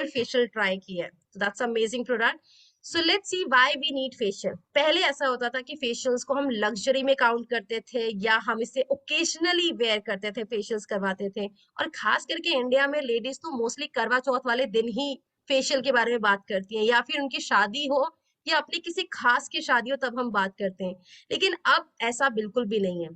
Gold facial try किया है, तो that's amazing product. So let's see why we need facial. पहले ऐसा होता था कि फेशियल्स को हम लग्जरी में काउंट करते थे, या हम इसे ओकेजनली वेयर करते थे, फेशियल्स करवाते थे। और खास करके इंडिया में लेडीज तो मोस्टली करवा चौथ वाले दिन ही फेशियल के बारे में बात करती हैं, या फिर उनकी शादी हो या अपनी किसी खास की शादी हो तब हम बात करते हैं। लेकिन अब ऐसा बिल्कुल भी नहीं है,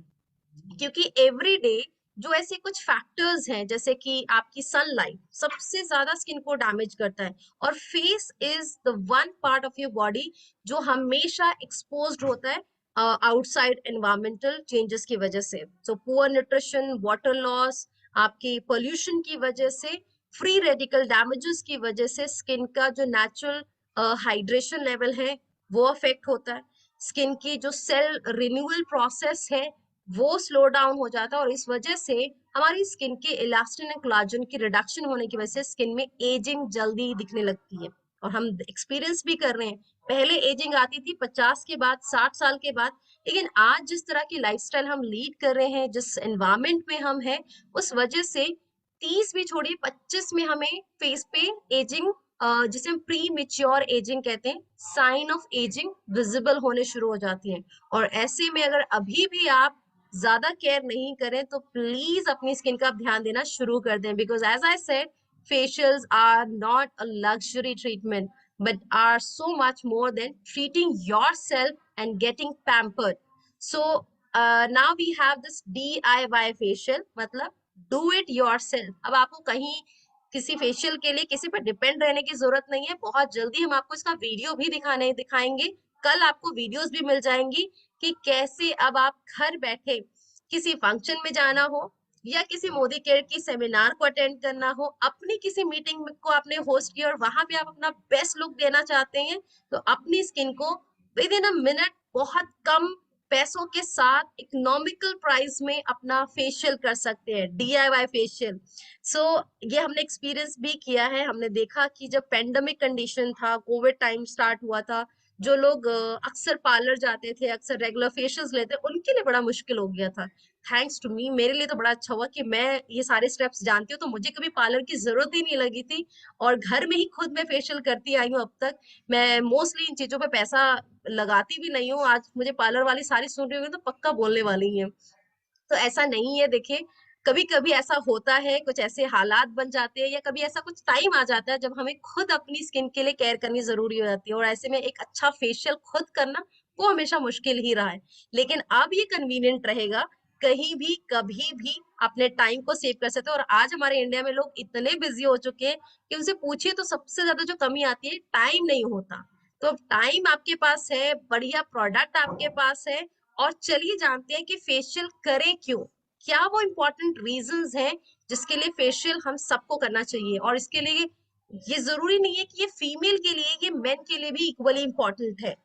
क्योंकि एवरी डे जो ऐसे कुछ फैक्टर्स हैं, जैसे कि आपकी सनलाइट सबसे ज्यादा स्किन को डैमेज करता है, और face is the one part of your body जो हमेशा एक्सपोज्ड होता है आउटसाइड एनवायरमेंटल चेंजेस की वजह से। So poor nutrition, water loss, आपकी पोल्यूशन की वजह से, फ्री रेडिकल डैमेजेस की वजह से स्किन का जो नेचुरल हाइड्रेशन लेवल है वो अफेक्ट होता है। स्किन की जो सेल रिन्यूअल प्रोसेस है वो स्लो डाउन हो जाता है, और इस वजह से हमारी स्किन के इलास्टिन एंड कोलाजन की रिडक्शन होने की वजह से स्किन में एजिंग जल्दी दिखने लगती है। और हम एक्सपीरियंस भी कर रहे हैं, पहले एजिंग आती थी 50 के बाद, 60 साल के बाद, लेकिन आज जिस तरह की लाइफस्टाइल हम लीड कर रहे हैं, जिस एनवायरमेंट में हम हैं, उस वजह से 30 भी छोड़िए 25 में हमें फेस पे एजिंग, जिसे हम प्री मेच्योर एजिंग कहते हैं, साइन ऑफ एजिंग विजिबल होने शुरू हो जाती है। और ऐसे में अगर अभी भी आप ज्यादा केयर नहीं करें तो प्लीज अपनी स्किन का ध्यान देना शुरू कर दें, because as I said facials are not a luxury treatment but are so much more than treating yourself and getting pampered. So now we have this DIY facial, मतलब do it yourself। अब आपको कहीं किसी facial के लिए किसी पर depend रहने की जरूरत नहीं है। बहुत जल्दी हम आपको इसका वीडियो भी दिखाएंगे, कल आपको वीडियोस भी मिल जाएंगी कि कैसे अब आप घर बैठे किसी फंक्शन में जाना हो, या किसी मोदी केयर की सेमिनार को अटेंड करना हो, अपनी किसी मीटिंग को आपने होस्ट किया और वहां पे आप अपना बेस्ट लुक देना चाहते हैं, तो अपनी स्किन को विद इन अ मिनट बहुत कम पैसों के साथ इकोनॉमिकल प्राइस में अपना फेशियल कर सकते हैं, DIY फेशियल। सो ये हमने एक्सपीरियंस भी किया है। हमने देखा कि जब पेंडेमिक कंडीशन था, कोविड टाइम स्टार्ट हुआ था, जो लोग अक्सर पार्लर जाते थे, अक्सर रेगुलर फेशियल्स लेते, उनके लिए बड़ा मुश्किल हो गया था। थैंक्स टू मी, मेरे लिए तो बड़ा अच्छा हुआ कि मैं ये सारे स्टेप्स जानती हूँ, तो मुझे कभी पार्लर की जरूरत ही नहीं लगी थी, और घर में ही खुद मैं फेशियल करती आई हूँ अब तक। मैं मोस्टली इन चीजों पे पैसा लगाती भी नहीं हूँ। आज मुझे पार्लर वाली सारी सुन रही होंगी तो पक्का बोलने वाली है। तो ऐसा नहीं है, देखिए कभी कभी ऐसा होता है, कुछ ऐसे हालात बन जाते हैं, या कभी ऐसा कुछ टाइम आ जाता है जब हमें खुद अपनी स्किन के लिए केयर करनी जरूरी हो जाती है, और ऐसे में एक अच्छा फेशियल खुद करना वो हमेशा मुश्किल ही रहा है। लेकिन अब ये कन्वीनियंट रहेगा, कहीं भी कभी भी अपने टाइम को सेव कर सकते हो। और आज हमारे इंडिया में लोग इतने बिजी हो चुके हैं कि उनसे पूछिए तो सबसे ज्यादा जो कमी आती है, टाइम नहीं होता। तो टाइम आपके पास है, बढ़िया प्रोडक्ट आपके पास है, और चलिए जानते हैं कि फेशियल करें क्यों, क्या वो इम्पोर्टेंट रीजंस हैं जिसके लिए फेशियल हम सबको करना चाहिए। और इसके लिए ये जरूरी नहीं है कि ये फीमेल के लिए, ये मेन के लिए भी इक्वली इम्पोर्टेंट है।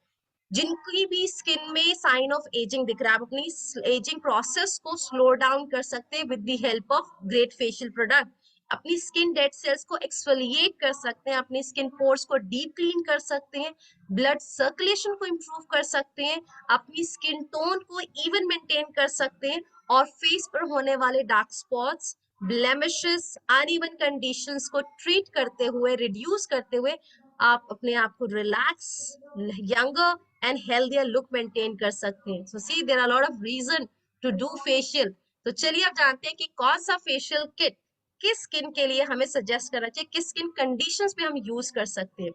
जिनकी भी स्किन में साइन ऑफ एजिंग दिख रहा है, आप अपनी एजिंग प्रोसेस को स्लो डाउन कर सकते हैं with the help of great facial product. अपनी स्किन डेड सेल्स को एक्सफोलिएट कर सकते हैं, अपनी स्किन पोर्स को डीप क्लीन कर सकते हैं, ब्लड सर्कुलेशन को इम्प्रूव कर सकते हैं, अपनी स्किन टोन को इवन मेंटेन कर सकते हैं, और फेस पर होने वाले dark spots, blemishes, uneven conditions को ट्रीट करते हुए, रिड्यूस करते हुए आप अपने आप को relax, younger and healthier look maintain कर सकते हैं। So see there are lot of reason to do facial. तो चलिए अब जानते हैं कि कौन सा फेशियल किट किस स्किन के लिए हमें सजेस्ट करना चाहिए, किस स्किन कंडीशंस पे हम यूज कर सकते हैं।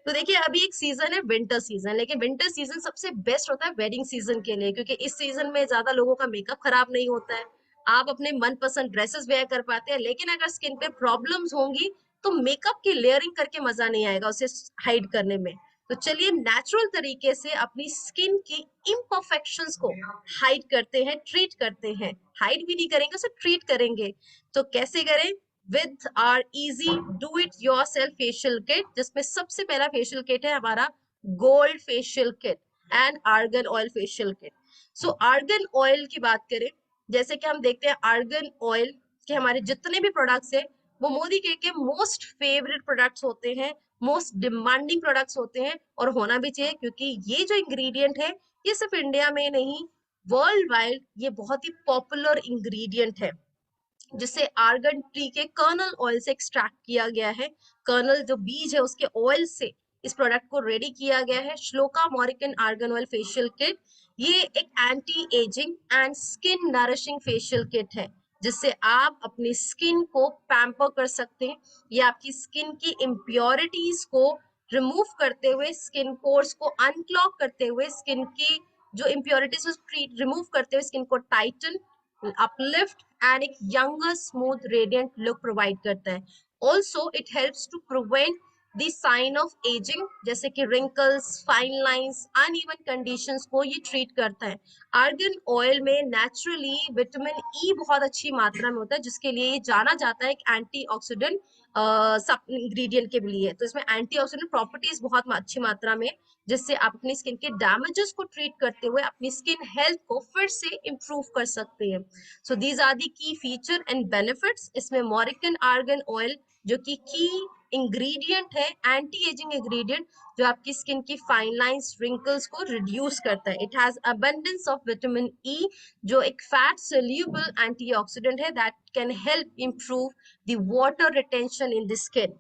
तो देखिए अभी एक सीजन है विंटर सीजन, लेकिन विंटर सीजन सबसे बेस्ट होता है वेडिंग सीजन के लिए, क्योंकि इस सीजन में ज्यादा लोगों का मेकअप खराब नहीं होता है, आप अपने मनपसंद ड्रेसेस वेयर कर पाते हैं। लेकिन अगर स्किन पे प्रॉब्लम्स होंगी तो मेकअप की लेयरिंग करके मजा नहीं आएगा उसे हाइड करने में। तो चलिए नेचुरल तरीके से अपनी स्किन की इम्परफेक्शंस को हाइड करते हैं, ट्रीट करते हैं। हाइड भी नहीं करेंगे, उसे ट्रीट करेंगे। तो कैसे करें? With our easy do it yourself facial kit, जिसमें सबसे पहला फेशियल किट है हमारा gold facial kit and argan oil facial kit. So argan oil की बात करें, जैसे कि हम देखते हैं आर्गन ऑयल के हमारे जितने भी प्रोडक्ट्स हैं वो मोदी के मोस्ट फेवरेट प्रोडक्ट्स होते हैं, मोस्ट डिमांडिंग प्रोडक्ट्स होते हैं, और होना भी चाहिए, क्योंकि ये जो इंग्रेडिएंट है ये सिर्फ इंडिया में नहीं, वर्ल्ड वाइड ये बहुत ही पॉपुलर इंग्रेडिएंट है। जिसे आर्गन ट्री के कर्नल ऑयल से एक्सट्रैक्ट किया गया है। कर्नल जो बीज है उसके ऑयल से इस प्रोडक्ट को रेडी किया गया है। Shloka Moroccan argan oil facial kit, ये एक anti aging and skin nourishing facial kit है, जिससे आप अपनी स्किन को पैम्पर कर सकते हैं। ये आपकी स्किन की इम्प्योरिटीज को रिमूव करते हुए, स्किन पोर्स को अनक्लॉग करते हुए, स्किन की जो इम्प्योरिटीज रिमूव करते हुए स्किन को टाइटन, uplift and एक younger smooth radiant look provide करता है। Also it helps to prevent the sign of aging, जैसे कि wrinkles, fine lines, uneven conditions को ये treat करता है। आर्गन ऑयल में नेचुरली विटामिन ई बहुत अच्छी मात्रा में होता है, जिसके लिए ये जाना जाता है एक एंटीऑक्सीडेंट सब इंग्रेडिएंट के लिए। तो इसमें एंटीऑक्सीडेंट प्रॉपर्टीज बहुत अच्छी मात्रा में, जिससे आप अपनी स्किन के डैमेजेस को ट्रीट करते हुए अपनी स्किन हेल्थ को फिर से इम्प्रूव कर सकते हैं। सो दीज आर दी की फीचर एंड बेनिफिट्स। इसमें मॉरिकन आर्गन ऑयल जो कि की इंग्रेडिएंट है, एंटी एजिंग इंग्रेडिएंट, जो आपकी स्किन की फाइन लाइंस, रिंकल्स को रिड्यूस करता है। It has abundance of vitamin E, जो एक फैट सोल्यूबल एंटीऑक्सीडेंट है that can help improve the water retention in the skin,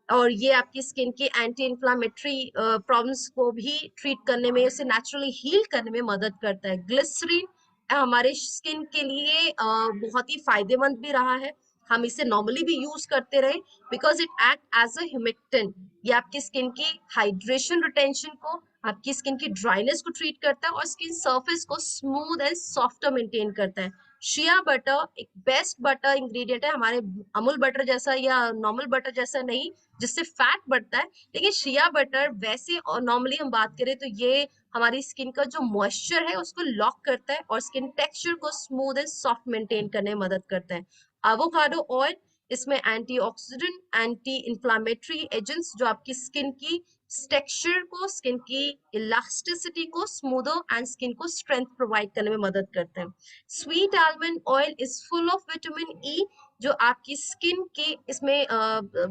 और ये आपकी स्किन की एंटी इंफ्लामेटरी प्रॉब्लम्स को भी ट्रीट करने में, उसे नेचुरली हील करने में मदद करता है। ग्लिसरीन हमारे स्किन के लिए बहुत ही फायदेमंद भी रहा है। हम इसे नॉर्मली भी यूज करते रहे because it act as a humectant. ये आपकी स्किन की हाइड्रेशन रिटेंशन को, आपकी स्किन की ड्राइनेस को ट्रीट करता है और स्किन सरफेस को स्मूथ एंड सॉफ्टर मेंटेन करता है। शिया बटर एक बेस्ट बटर इंग्रेडिएंट है, हमारे अमूल बटर जैसा या नॉर्मल बटर जैसा नहीं जिससे फैट बढ़ता है, लेकिन शिया बटर वैसे, और नॉर्मली हम बात करें तो ये हमारी स्किन का जो मॉइस्चर है उसको लॉक करता है और स्किन टेक्सचर को स्मूथ एंड सॉफ्ट मेंटेन करने में मदद करता है। एवोकाडो ऑयल, इसमें एंटीऑक्सीडेंट, एंटी इंफ्लामेटरी एजेंट्स जो आपकी स्किन की टेक्सचर को, स्किन की इलास्टिसिटी को स्मूदर एंड स्किन को स्ट्रेंथ प्रोवाइड करने में मदद करते हैं। Sweet almond oil is full of vitamin E, जो आपकी स्किन के, इसमें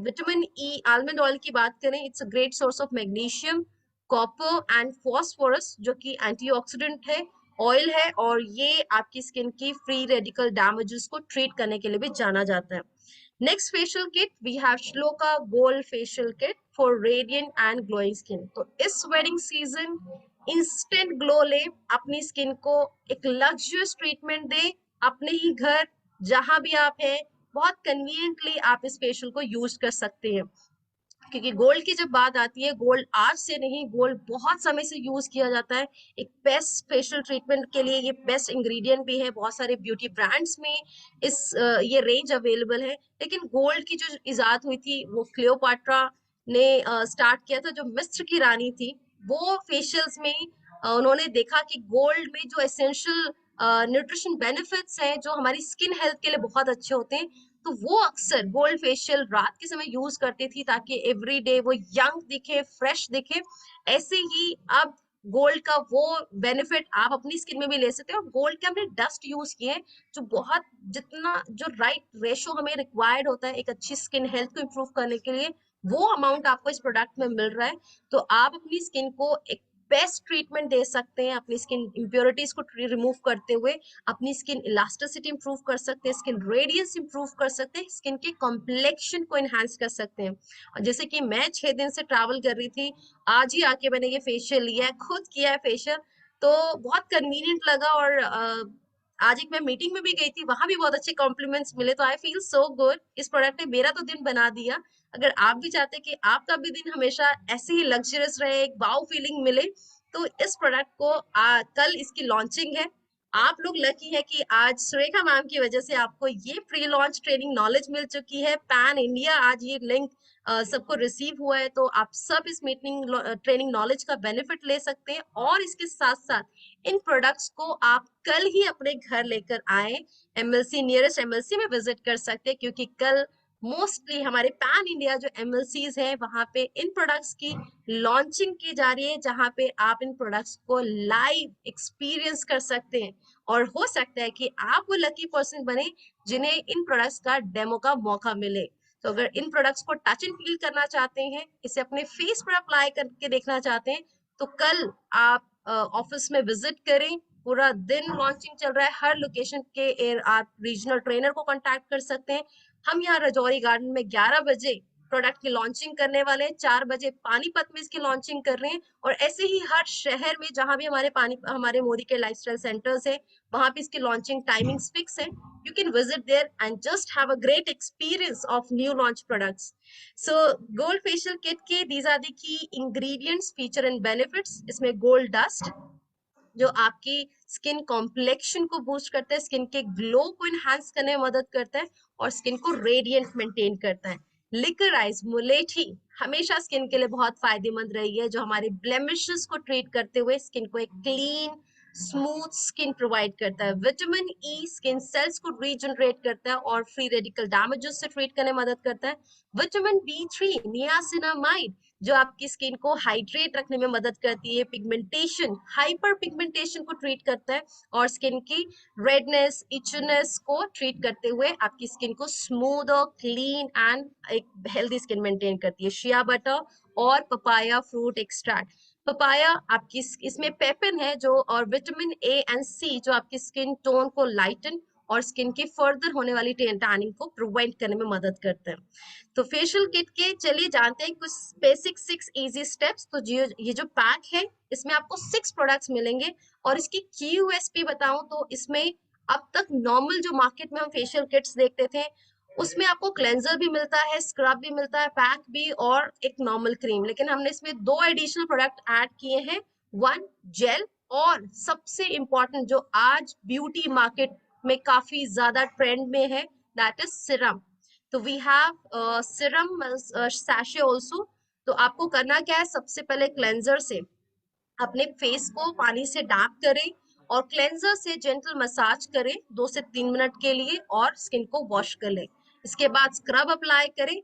विटामिन ई, आलमंड ऑयल की बात करें, it's a great source of magnesium, copper and phosphorus, जो कि एंटीऑक्सीडेंट है, ऑयल है, और ये आपकी स्किन की फ्री रेडिकल डैमेजेस को ट्रीट करने के लिए भी जाना जाता है। Next facial kit we have Shloka gold facial kit for radiant and glowing skin. तो इस वेडिंग सीजन इंस्टेंट ग्लो ले, अपनी स्किन को एक लग्जरियस ट्रीटमेंट दे, अपने ही घर जहां भी आप हैं, बहुत कन्वीनियंटली आप इस फेशियल को यूज कर सकते हैं। क्योंकि गोल्ड की जब बात आती है, गोल्ड आज से नहीं, गोल्ड बहुत समय से यूज किया जाता है एक बेस्ट फेशियल ट्रीटमेंट के लिए। ये बेस्ट इंग्रेडिएंट भी है, बहुत सारे ब्यूटी ब्रांड्स में ये रेंज अवेलेबल है। लेकिन गोल्ड की जो इजाद हुई थी वो क्लियोपाट्रा ने स्टार्ट किया था, जो मिस्र की रानी थी। वो फेशियल्स में उन्होंने देखा कि गोल्ड में जो एसेंशियल न्यूट्रिशन बेनिफिट्स हैं, जो हमारी स्किन हेल्थ के लिए बहुत अच्छे होते हैं, तो वो अक्सर गोल्ड फेशियल रात के समय यूज करती थी ताकि एवरी डे वो यंग दिखे, फ्रेश दिखे। ऐसे ही अब गोल्ड का वो बेनिफिट आप अपनी स्किन में भी ले सकते हैं। और गोल्ड के हमने डस्ट यूज किए हैं, जो बहुत, जितना जो राइट रेशो हमें रिक्वायर्ड होता है एक अच्छी स्किन हेल्थ को इम्प्रूव करने के लिए, वो अमाउंट आपको इस प्रोडक्ट में मिल रहा है। तो आप अपनी स्किन को एक बेस्ट ट्रीटमेंट दे सकते हैं, अपनी स्किन इम्प्योरिटीज को रिमूव करते हुए अपनी स्किन इलास्टिसिटी इंप्रूव कर सकते हैं, स्किन रेडियंस इंप्रूव कर सकते हैं, स्किन के कॉम्प्लेक्शन को एनहांस कर सकते हैं। और जैसे कि मैं 6 दिन से ट्रैवल कर रही थी, आज ही आके मैंने ये फेशियल लिया है, खुद किया है फेशियल, तो बहुत कन्वीनियंट लगा। और आज एक मैं मीटिंग में भी गई थी, वहां भी बहुत अच्छे कॉम्प्लीमेंट्स मिले, तो आई फील सो गुड। इस प्रोडक्ट ने मेरा तो दिन बना दिया। अगर आप भी चाहते हैं कि आपका भी दिन हमेशा ऐसे ही लग्जरियस रहे, एक वाओ फीलिंग मिले, तो इस प्रोडक्ट को कल इसकी लॉन्चिंग है। आप लोग लकी है कि आज सुरेखा मैम की वजह से आपको ये प्री लॉन्च ट्रेनिंग नॉलेज मिल चुकी है। पैन इंडिया आज ये लिंक सबको रिसीव हुआ है, तो आप सब इस मीटिंग ट्रेनिंग नॉलेज का बेनिफिट ले सकते हैं। और इसके साथ साथ इन प्रोडक्ट्स को आप कल ही अपने घर लेकर आए, एमएलसी, नियरेस्ट एमएलसी में विजिट कर सकते हैं, क्योंकि कल मोस्टली हमारे पैन इंडिया जो एमएलसीज हैं वहां पे इन प्रोडक्ट्स की लॉन्चिंग की जा रही है, जहां पे आप इन प्रोडक्ट्स को लाइव एक्सपीरियंस कर सकते हैं। और हो सकता है कि आप वो लकी पर्सन बने जिन्हें इन प्रोडक्ट्स का डेमो का मौका मिले। तो अगर इन प्रोडक्ट्स को टच एंड फील करना चाहते हैं, इसे अपने फेस पर अप्लाई करके देखना चाहते हैं, तो कल आप ऑफिस में विजिट करें, पूरा दिन लॉन्चिंग चल रहा है हर लोकेशन के आप रीजनल ट्रेनर को कांटेक्ट कर सकते हैं। हम यहाँ रजौरी गार्डन में 11 बजे प्रोडक्ट की लॉन्चिंग करने वाले हैं, 4 बजे पानीपत में इसकी लॉन्चिंग कर रहे हैं, और ऐसे ही हर शहर में जहां भी हमारे मोदी के लाइफस्टाइल सेंटर्स है वहां पे इसकी लॉन्चिंग टाइमिंग्स फिक्स है। You can visit there and just have a great experience of new launch products. So gold facial kit के these are the key ingredients, feature and benefits. इसमें gold dust जो आपकी skin complexion को boost करता है, skin के glow को enhance करने में मदद करता है और स्किन को रेडिएंट मेंटेन करता है। लिकराइज मुलेठी हमेशा स्किन के लिए बहुत फायदेमंद रही है, जो हमारे ब्लेमिशेस को ट्रीट करते हुए स्किन को एक क्लीन स्मूथ स्किन प्रोवाइड करता है। विटामिन ई स्किन सेल्स को रीजनरेट करता है और फ्री रेडिकल डैमेजेस से ट्रीट करने में मदद करता है। विटामिन बी3 नियासिनामाइड जो आपकी स्किन को हाइड्रेट रखने में मदद करती है, पिगमेंटेशन हाइपर पिगमेंटेशन को ट्रीट करता है और स्किन की रेडनेस इचनेस को ट्रीट करते हुए आपकी स्किन को स्मूथ और क्लीन एंड एक हेल्दी स्किन मेंटेन करती है। शिया बटर और पपाया फ्रूट एक्सट्रैक्ट, पपाया आपकी इसमें पेपिन है जो और विटामिन ए एंड सी जो आपकी स्किन टोन को लाइटन और स्किन की फर्दर होने वाली टैनिंग को प्रिवेंट करने में मदद करते हैं। तो फेशियल किट के चलिए जानते हैं कुछ बेसिक 6 इजी स्टेप्स। तो ये जो पैक है इसमें आपको 6 प्रोडक्ट्स मिलेंगे और इसकी यूएसपी बताऊं तो इसमें अब तक नॉर्मल जो मार्केट में हम फेशियल किट्स देखते थे उसमें आपको क्लेंजर भी मिलता है, स्क्रब भी मिलता है, पैक भी और एक नॉर्मल क्रीम, लेकिन हमने इसमें 2 एडिशनल प्रोडक्ट ऐड किए हैं, 1 जेल और सबसे इंपॉर्टेंट जो आज ब्यूटी मार्केट में काफी ज्यादा ट्रेंड में है दैट इज सिरम। तो we have serum sachet also. तो आपको करना क्या है, सबसे पहले क्लेंजर से अपने फेस को पानी से डैप करें और क्लेंजर से जेंटल मसाज करें 2 से 3 मिनट के लिए और स्किन को वॉश कर लें। इसके बाद स्क्रब अप्लाई करें।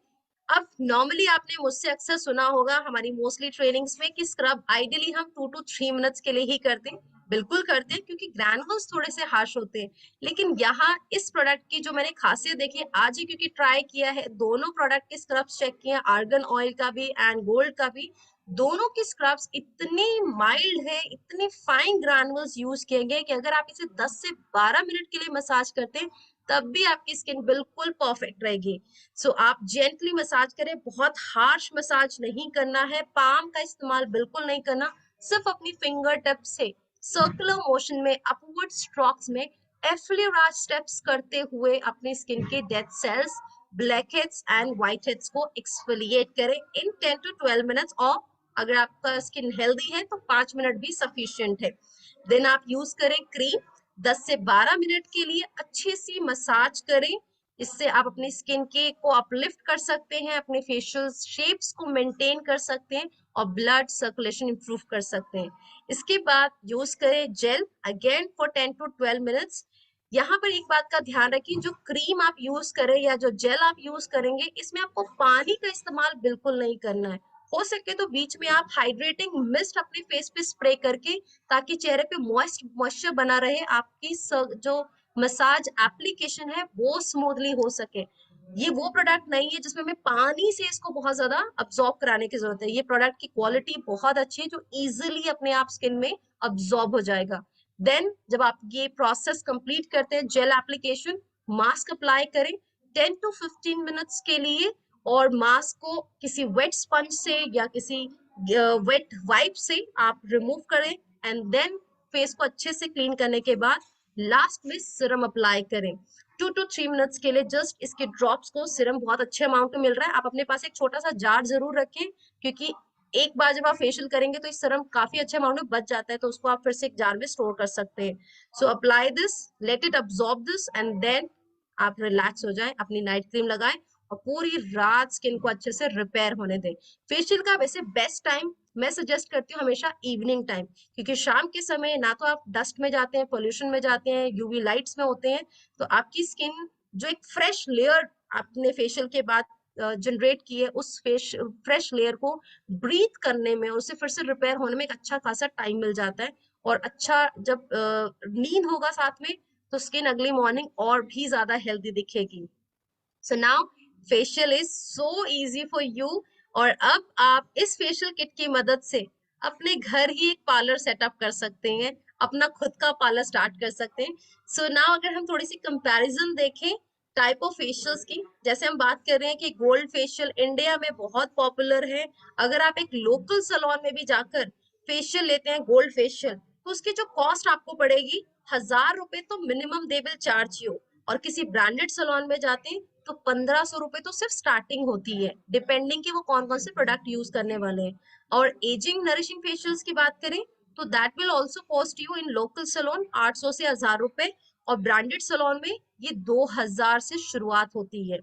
अब नॉर्मली आपने मुझसे अक्सर सुना होगा हमारी मोस्टली ट्रेनिंग्स में कि स्क्रब आइडियली हम 2 to 3 मिनट्स के लिए ही करते हैं। बिल्कुल करते हैं क्योंकि ग्रैनुल्स थोड़े से हार्श होते हैं, लेकिन यहाँ इस प्रोडक्ट की जो मैंने खासियत देखी है आज ही क्योंकि ट्राई किया है, दोनों प्रोडक्ट के स्क्रब्स चेक किए, आर्गन ऑयल का भी एंड गोल्ड का भी, दोनों की स्क्रब्स इतनी माइल्ड है, इतने फाइन ग्रैनुल्स यूज किए गए कि अगर आप इसे 10 से 12 मिनट के लिए मसाज करते हैं तब भी आपकी स्किन बिल्कुल परफेक्ट रहेगी। सो आप जेंटली मसाज करें, बहुत हार्श मसाज नहीं करना है, पाम का इस्तेमाल बिल्कुल नहीं करना, सिर्फ अपनी फिंगर टिप से सर्कुलर मोशन में अपवर्ड स्ट्रोक्स में एफ्लेराज स्टेप्स करते हुए अपनी स्किन के dead cells black heads and white heads को एक्सफोलिएट करें इन 10 to 12 मिनट्स, और अगर आपका स्किन हेल्दी है तो 5 मिनट भी सफिशिएंट है। देन आप यूज करें क्रीम, 10 से 12 मिनट के लिए अच्छी सी मसाज करें। इससे आप अपनी स्किन के को अपलिफ्ट कर सकते हैं, अपने फेशियल शेप्स को मेंटेन कर सकते हैं और ब्लड सर्कुलेशन इंप्रूव कर सकते हैं। इसके बाद यूज करें gel again for 10 to 12 minutes. यहाँ पर एक बात का ध्यान रखें, जो क्रीम आप यूज करें या जो जेल आप यूज करेंगे इसमें आपको पानी का इस्तेमाल बिल्कुल नहीं करना है। हो सके तो बीच में आप हाइड्रेटिंग मिस्ट अपने फेस पे स्प्रे करके, ताकि चेहरे पे मॉइस्चर बना रहे, आपकी जो मसाज एप्लीकेशन है वो स्मूथली हो सके। ये वो प्रोडक्ट नहीं है जिसमें हमें पानी से इसको बहुत ज्यादा अब्सॉर्ब कराने की जरूरत है। ये प्रोडक्ट की क्वालिटी बहुत अच्छी है जो इजीली अपने आप स्किन में अब्सॉर्ब हो जाएगा। देन जब आप ये प्रोसेस कंप्लीट करते हैं, जेल एप्लीकेशन, मास्क अप्लाई करें 10 to 15 मिनट्स के लिए और मास्क को किसी वेट स्पंज से या किसी वेट वाइप से आप रिमूव करें एंड देन फेस को अच्छे से क्लीन करने के बाद लास्ट में सिरम अप्लाई करें 2 to 3 मिनट्स के लिए। जस्ट इसके ड्रॉप्स को, सिरम बहुत अच्छे अमाउंट में मिल रहा है, आप अपने पास एक छोटा सा जार जरूर रखें क्योंकि एक बार जब आप फेशियल करेंगे तो इस सीरम काफी अच्छे अमाउंट में बच जाता है, तो उसको आप फिर से एक जार में स्टोर कर सकते हैं। So apply this, let it absorb this and then आप रिलैक्स हो जाएं, अपनी नाइट क्रीम लगाएं और पूरी रात स्किन को अच्छे से रिपेयर होने दें। फेशियल का वैसे बेस्ट टाइम मैं सजेस्ट करती हूँ हमेशा इवनिंग टाइम, क्योंकि शाम के समय ना तो आप डस्ट में जाते हैं, पोल्यूशन में जाते हैं, यूवी लाइट्स में होते हैं, तो आपकी स्किन जो एक फ्रेश लेयर आपने फेशियल के बाद जनरेट की है उस फ्रेश लेयर को ब्रीथ करने में, उसे फिर से रिपेयर होने में एक अच्छा खासा टाइम मिल जाता है। और अच्छा जब नींद होगा साथ में तो स्किन अगली मॉर्निंग और भी ज्यादा हेल्दी दिखेगी। So now facial is so easy for you. और अब आप इस फेशियल किट की मदद से अपने घर ही एक पार्लर सेटअप कर सकते हैं। अपना खुद का पार्लर स्टार्ट कर सकते हैं। सो नाउ अगर हम थोड़ी सी कंपैरिजन देखें टाइप ऑफ फेशियल्स की, जैसे हम बात कर रहे हैं कि गोल्ड फेशियल इंडिया में बहुत पॉपुलर है। अगर आप एक लोकल सैलून में भी जाकर फेशियल लेते हैं गोल्ड फेशियल, तो उसकी जो कॉस्ट आपको पड़ेगी 1,000 रुपए तो minimum they will charge you. और किसी ब्रांडेड सैलून में जाते हैं तो 1,500 रुपए तो सिर्फ स्टार्टिंग होती है, डिपेंडिंग कि वो कौन कौन से प्रोडक्ट यूज करने वाले हैं। और एजिंग नरिशिंग फेशियल्स की बात करें तो that will also cost you in local salon 800 से 1,000 रुपए, और ब्रांडेड सैलून में ये 2,000 से शुरुआत होती है।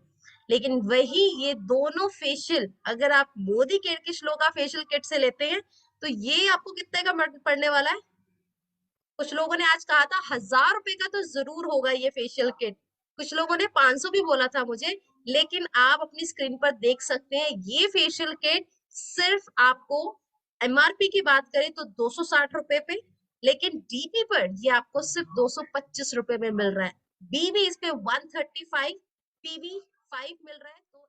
लेकिन वही ये दोनों फेशियल अगर आप मोदी केयर की श्लोका फेशियल किट से लेते हैं तो ये आपको कितने का पड़ने वाला है? कुछ लोगों ने आज कहा था 1,000 रुपए का तो जरूर होगा ये फेशियल किट, कुछ लोगों ने 500 भी बोला था मुझे। लेकिन आप अपनी स्क्रीन पर देख सकते हैं ये फेशियल किट सिर्फ आपको, एमआरपी की बात करें तो 260 रुपए पे, लेकिन डीपी पर ये आपको सिर्फ 225 रुपए में मिल रहा है। बीवी इस पे 135, पीवी 5 मिल रहा है। तो